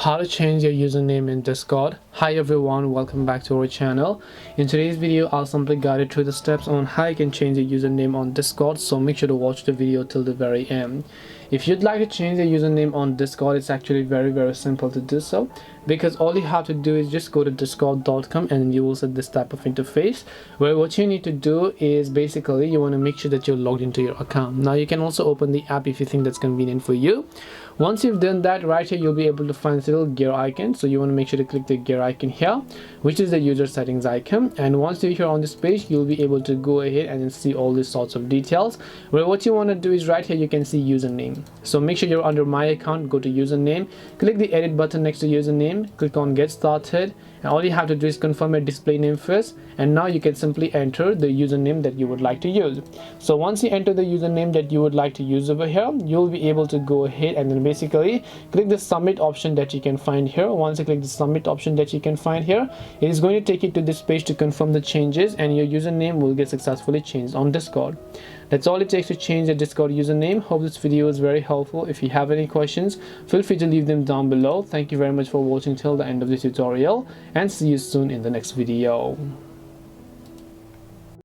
how to change your username in Discord. Hi everyone, welcome back to our channel. In today's video, I'll simply guide you through the steps on how you can change your username on Discord, so make sure to watch the video till the very end. If you'd like to change your username on Discord, it's actually very simple to do so, because all you have to do is just go to discord.com and you will see this type of interface where what you need to do is basically you want to make sure that you're logged into your account. Now you can also open the app if you think that's convenient for you. Once you've done that, right here you'll be able to find this little gear icon, so you want to make sure to click the gear icon here, which is the user settings icon. And once you're here on this page, you'll be able to go ahead and then see all these sorts of details, where what you want to do is right here you can see username. So make sure you're under my account, go to username, click the edit button next to username, click on get started, and all you have to do is confirm a display name first, and now you can simply enter the username that you would like to use. So once you enter the username that you would like to use over here, you'll be able to go ahead and then basically click the submit option that you can find here. Once you click the submit option that you can find here, it is going to take you to this page to confirm the changes, and your username will get successfully changed on Discord. That's all it takes to change the Discord username. Hope this video was very helpful. If you have any questions, feel free to leave them down below. Thank you very much for watching till the end of the tutorial, and see you soon in the next video.